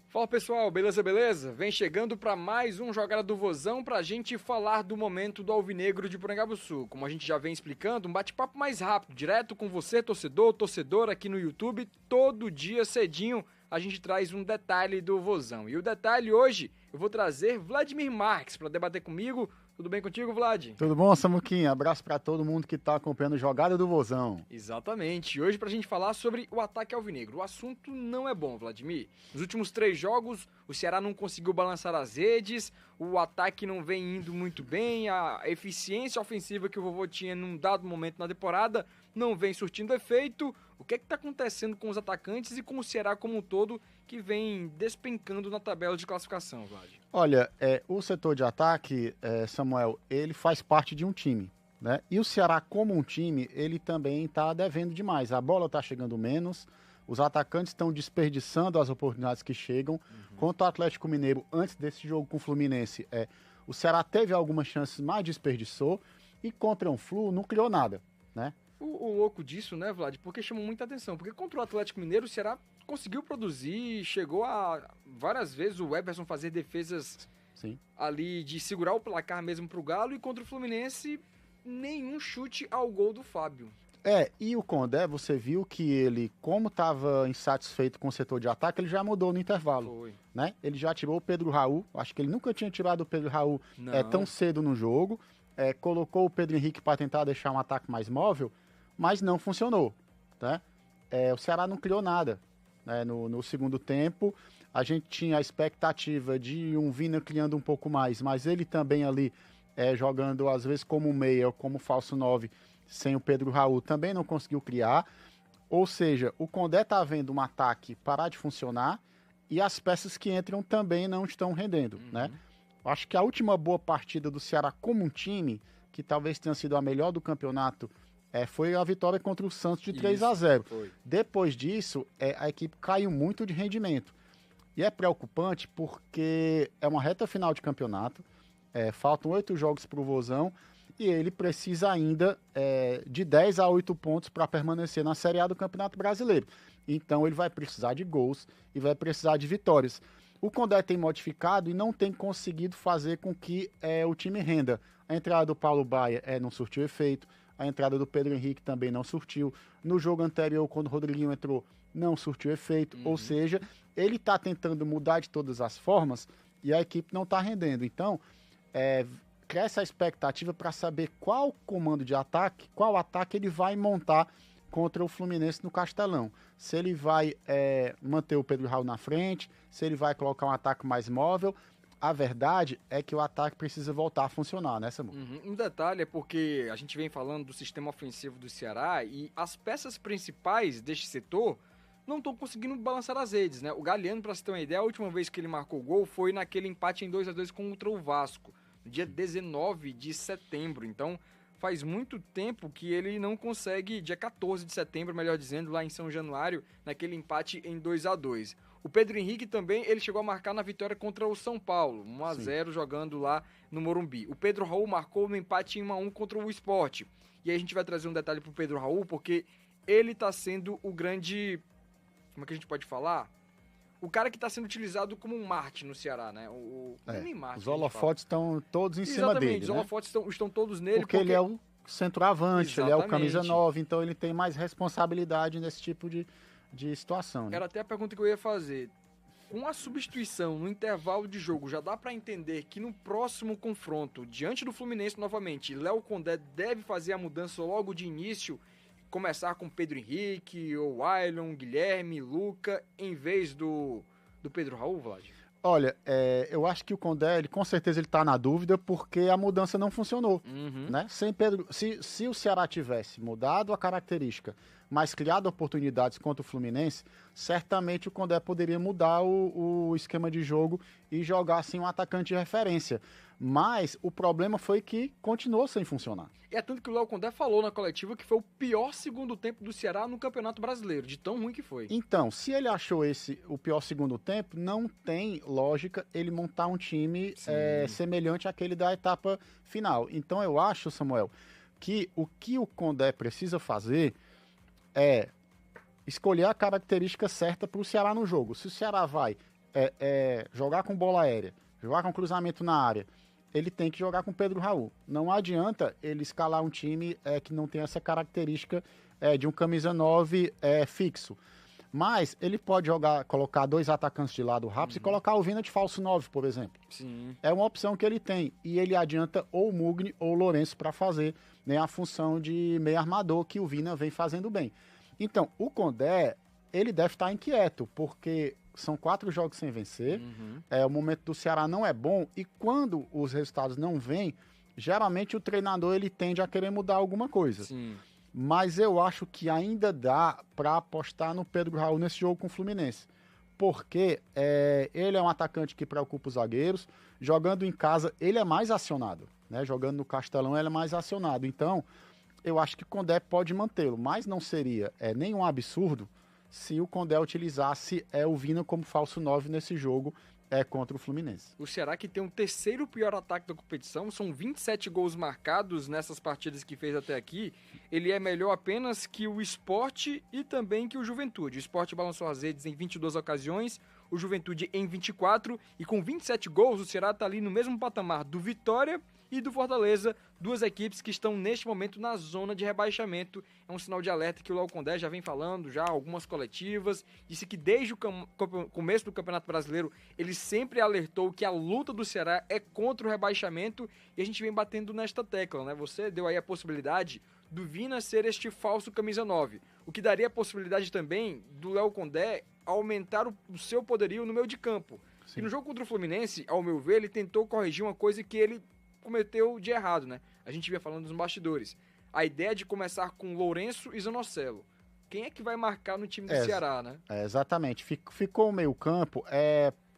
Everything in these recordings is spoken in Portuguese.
Fala pessoal, beleza? Vem chegando para mais um Jogada do Vozão pra gente falar do momento do Alvinegro de Porangabuçu. Como a gente já vem explicando, um bate-papo mais rápido, direto com você, torcedora aqui no YouTube. Todo dia cedinho a gente traz um detalhe do Vozão. E o detalhe hoje, eu vou trazer Vladimir Marques para debater comigo. Tudo bem contigo, Vlad? Tudo bom, Samuquinha? Abraço para todo mundo que tá acompanhando a Jogada do Vozão. Exatamente. Hoje pra gente falar sobre o ataque alvinegro. O assunto não é bom, Vladimir. Nos últimos 3 jogos, o Ceará não conseguiu balançar as redes, o ataque não vem indo muito bem, a eficiência ofensiva que o vovô tinha num dado momento na temporada não vem surtindo efeito. O que tá acontecendo com os atacantes e com o Ceará como um todo, que vem despencando na tabela de classificação, Vlad? Olha, o setor de ataque, Samuel, ele faz parte de um time, né? E o Ceará, como um time, ele também está devendo demais. A bola está chegando menos, os atacantes estão desperdiçando as oportunidades que chegam. Quanto ao Atlético Mineiro, antes desse jogo com o Fluminense, o Ceará teve algumas chances, mas desperdiçou. E contra o Flu, não criou nada, né? O louco disso, né, Vlad? Porque chamou muita atenção. Porque contra o Atlético Mineiro, o Ceará conseguiu produzir, chegou a várias vezes o Weberson fazer defesas Sim. ali de segurar o placar mesmo pro Galo, e contra o Fluminense, nenhum chute ao gol do Fábio. E o Condé, você viu que ele, como estava insatisfeito com o setor de ataque, ele já mudou no intervalo. Foi. Né? Ele já tirou o Pedro Raul, acho que ele nunca tinha tirado o Pedro Raul tão cedo no jogo, colocou o Pedro Henrique para tentar deixar um ataque mais móvel, mas não funcionou. Tá? O Ceará não criou nada. No segundo tempo, a gente tinha a expectativa de um Vina criando um pouco mais, mas ele também ali jogando às vezes como meia ou como falso 9, sem o Pedro Raul, também não conseguiu criar. Ou seja, o Condé tá vendo um ataque parar de funcionar e as peças que entram também não estão rendendo, né? Acho que a última boa partida do Ceará como um time, que talvez tenha sido a melhor do campeonato, foi a vitória contra o Santos de 3-0. Depois disso, a equipe caiu muito de rendimento. E é preocupante porque é uma reta final de campeonato, faltam 8 jogos para o Vozão, e ele precisa ainda de 10 a 8 pontos para permanecer na Série A do Campeonato Brasileiro. Então ele vai precisar de gols e vai precisar de vitórias. O Condé tem modificado e não tem conseguido fazer com que o time renda. A entrada do Paulo Baia não surtiu efeito, a entrada do Pedro Henrique também não surtiu. No jogo anterior, quando o Rodriguinho entrou, não surtiu efeito. Ou seja, ele está tentando mudar de todas as formas e a equipe não está rendendo. Então, cresce a expectativa para saber qual comando de ataque, qual ataque ele vai montar contra o Fluminense no Castelão. Se ele vai manter o Pedro Raul na frente, se ele vai colocar um ataque mais móvel. A verdade é que o ataque precisa voltar a funcionar, né, Samu? Um detalhe é porque a gente vem falando do sistema ofensivo do Ceará e as peças principais deste setor não estão conseguindo balançar as redes, né? O Galhardo, para você ter uma ideia, a última vez que ele marcou gol foi naquele empate em 2-2 contra o Vasco, no dia 19 de setembro. Então, faz muito tempo que ele não consegue, dia 14 de setembro, melhor dizendo, lá em São Januário, naquele empate em 2-2. O Pedro Henrique também, ele chegou a marcar na vitória contra o São Paulo, 1-0 jogando lá no Morumbi. O Pedro Raul marcou no empate em 1-1 contra o Sport. E aí a gente vai trazer um detalhe pro Pedro Raul, porque ele tá sendo o grande, como é que a gente pode falar? O cara que está sendo utilizado como um Marte no Ceará, né? Os holofotes estão todos em cima dele, os holofotes estão todos nele. Porque ele é o centroavante, ele é o camisa 9, então ele tem mais responsabilidade nesse tipo de situação. Né? Era até a pergunta que eu ia fazer. Com a substituição no intervalo de jogo, já dá para entender que no próximo confronto, diante do Fluminense novamente, Léo Condé deve fazer a mudança logo de início, começar com Pedro Henrique, ou Wailon, Guilherme, Luca, em vez do Pedro Raul, Vlad? Olha, eu acho que o Condé, com certeza ele está na dúvida porque a mudança não funcionou. Né? Sem Pedro, se o Ceará tivesse mudado a característica, mas criado oportunidades contra o Fluminense, certamente o Condé poderia mudar o esquema de jogo e jogar assim um atacante de referência. Mas o problema foi que continuou sem funcionar. É tanto que o Léo Condé falou na coletiva que foi o pior segundo tempo do Ceará no Campeonato Brasileiro, de tão ruim que foi. Então, se ele achou esse o pior segundo tempo, não tem lógica ele montar um time semelhante àquele da etapa final. Então eu acho, Samuel, que o Condé precisa fazer é escolher a característica certa para o Ceará no jogo. Se o Ceará vai jogar com bola aérea, jogar com cruzamento na área, ele tem que jogar com o Pedro Raul. Não adianta ele escalar um time que não tem essa característica de um camisa 9 fixo. Mas ele pode colocar 2 atacantes de lado rápido e colocar o Vina de falso 9, por exemplo. Sim. É uma opção que ele tem. E ele adianta ou o Mugni ou o Lourenço para fazer, né, a função de meio armador que o Vina vem fazendo bem. Então, o Condé, ele deve estar inquieto, porque são 4 jogos sem vencer. O momento do Ceará não é bom. E quando os resultados não vêm, geralmente o treinador ele tende a querer mudar alguma coisa. Sim. Mas eu acho que ainda dá para apostar no Pedro Raul nesse jogo com o Fluminense. Porque ele é um atacante que preocupa os zagueiros. Jogando em casa, ele é mais acionado. Né? Jogando no Castelão, ele é mais acionado. Então, eu acho que o Condé pode mantê-lo. Mas não seria nenhum absurdo se o Condé utilizasse o Vina como falso 9 nesse jogo contra o Fluminense. O Ceará, que tem o 3º pior ataque da competição, são 27 gols marcados nessas partidas que fez até aqui. Ele é melhor apenas que o Sport e também que o Juventude. O Sport balançou as redes em 22 ocasiões, o Juventude em 24, e com 27 gols o Ceará está ali no mesmo patamar do Vitória e do Fortaleza, 2 equipes que estão neste momento na zona de rebaixamento. É um sinal de alerta que o Léo Condé já vem falando, já algumas coletivas, disse que desde o começo do Campeonato Brasileiro ele sempre alertou que a luta do Ceará é contra o rebaixamento, e a gente vem batendo nesta tecla, né? Você deu aí a possibilidade do Vina ser este falso camisa 9, o que daria a possibilidade também do Léo Condé aumentar o seu poderio no meio de campo. Sim. E no jogo contra o Fluminense, ao meu ver, ele tentou corrigir uma coisa que ele cometeu de errado, né? A gente vinha falando dos bastidores. A ideia de começar com Lourenço e Zanocelo. Quem é que vai marcar no time do Ceará, né? Exatamente. Ficou o meio-campo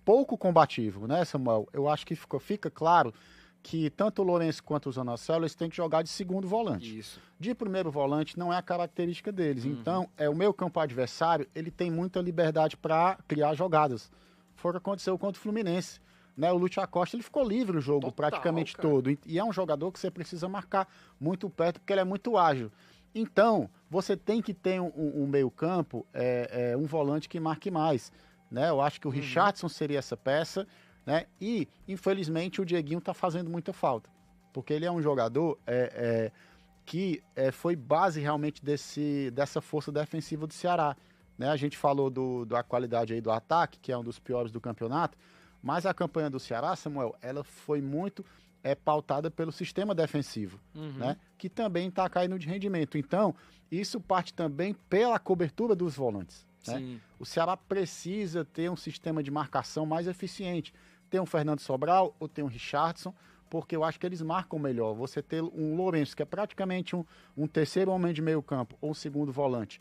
pouco combativo, né, Samuel? Eu acho que fica claro que tanto o Lourenço quanto o Zanocelo eles têm que jogar de segundo volante. Isso. De primeiro volante não é a característica deles. Então, o meio-campo adversário, ele tem muita liberdade para criar jogadas. Foi o que aconteceu contra o Fluminense. Né, o Lúcio Acosta ele ficou livre o jogo praticamente todo. E é um jogador que você precisa marcar muito perto, porque ele é muito ágil. Então, você tem que ter um meio-campo, um volante que marque mais. Né? Eu acho que o Richardson seria essa peça. Né? E, infelizmente, o Dieguinho está fazendo muita falta. Porque ele é um jogador que foi base realmente dessa força defensiva do Ceará. Né? A gente falou da qualidade aí do ataque, que é um dos piores do campeonato. Mas a campanha do Ceará, Samuel, ela foi muito pautada pelo sistema defensivo, né? Que também está caindo de rendimento. Então, isso parte também pela cobertura dos volantes. Né? O Ceará precisa ter um sistema de marcação mais eficiente. Tem um Fernando Sobral ou tem um Richardson, porque eu acho que eles marcam melhor. Você ter um Lourenço, que é praticamente um terceiro homem de meio campo, ou um segundo volante,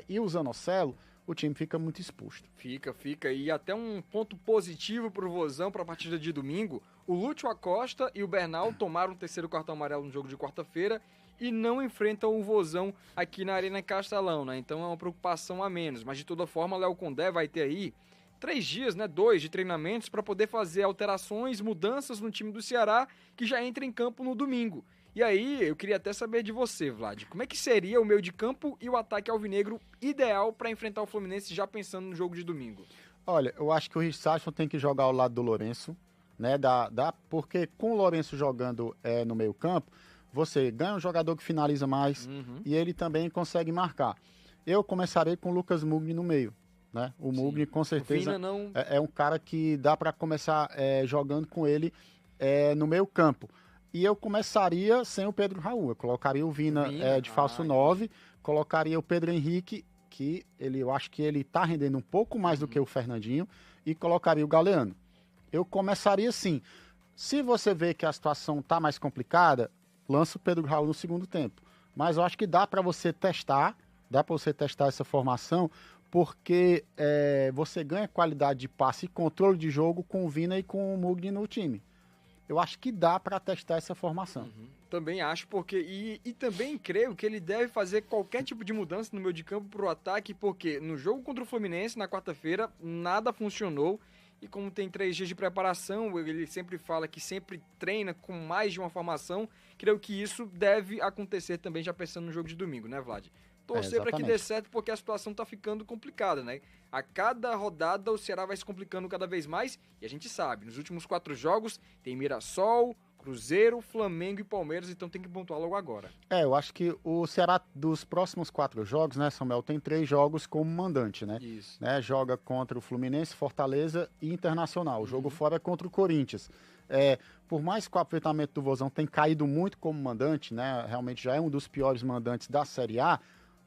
e o Zanocelo, o time fica muito exposto. Fica. E até um ponto positivo pro Vozão para a partida de domingo, o Lúcio Acosta e o Bernal tomaram o 3º cartão amarelo no jogo de quarta-feira e não enfrentam o Vozão aqui na Arena Castelão, né? Então é uma preocupação a menos. Mas de toda forma, Léo Condé vai ter aí 3 dias, né? 2 de treinamentos para poder fazer alterações, mudanças no time do Ceará, que já entra em campo no domingo. E aí, eu queria até saber de você, Vlad, como é que seria o meio de campo e o ataque alvinegro ideal para enfrentar o Fluminense já pensando no jogo de domingo? Olha, eu acho que o Richardson tem que jogar ao lado do Lourenço, né? Porque com o Lourenço jogando no meio campo, você ganha um jogador que finaliza mais e ele também consegue marcar. Eu começarei com o Lucas Mugni no meio. Né? O Mugni, com certeza, é um cara que dá para começar jogando com ele no meio campo. E eu começaria sem o Pedro Raul. Eu colocaria o Vina de falso 9, colocaria o Pedro Henrique, que eu acho que ele está rendendo um pouco mais do que o Fernandinho, e colocaria o Galeano. Eu começaria assim. Se você vê que a situação está mais complicada, lança o Pedro Raul no segundo tempo. Mas eu acho que dá para você testar essa formação, porque você ganha qualidade de passe e controle de jogo com o Vina e com o Mugni no time. Eu acho que dá para testar essa formação. Também acho, porque e também creio que ele deve fazer qualquer tipo de mudança no meio de campo para o ataque, porque no jogo contra o Fluminense, na quarta-feira, nada funcionou. E como tem 3 dias de preparação, ele sempre fala que sempre treina com mais de uma formação. Creio que isso deve acontecer também, já pensando no jogo de domingo, né, Vlad? Torcer para que dê certo, porque a situação tá ficando complicada, né? A cada rodada o Ceará vai se complicando cada vez mais, e a gente sabe, nos últimos 4 jogos tem Mirassol, Cruzeiro, Flamengo e Palmeiras, então tem que pontuar logo agora. Eu acho que o Ceará, dos próximos 4 jogos, né, Samuel, tem 3 jogos como mandante, né? Isso. Né, joga contra o Fluminense, Fortaleza e Internacional. O jogo fora é contra o Corinthians. Por mais que o aproveitamento do Vozão tenha caído muito como mandante, né, realmente já é um dos piores mandantes da Série A,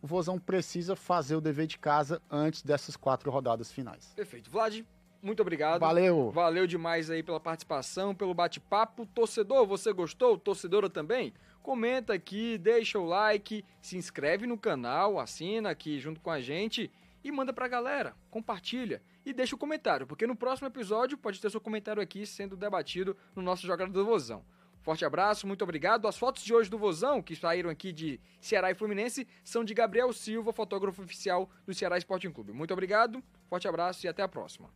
o Vozão precisa fazer o dever de casa antes dessas 4 rodadas finais. Perfeito. Vlad, muito obrigado. Valeu. Valeu demais aí pela participação, pelo bate-papo. Torcedor, você gostou? Torcedora também? Comenta aqui, deixa o like, se inscreve no canal, assina aqui junto com a gente e manda pra galera, compartilha e deixa o comentário, porque no próximo episódio pode ter seu comentário aqui sendo debatido no nosso Jogada do Vozão. Forte abraço, muito obrigado. As fotos de hoje do Vozão, que saíram aqui de Ceará e Fluminense, são de Gabriel Silva, fotógrafo oficial do Ceará Sporting Clube. Muito obrigado, forte abraço e até a próxima.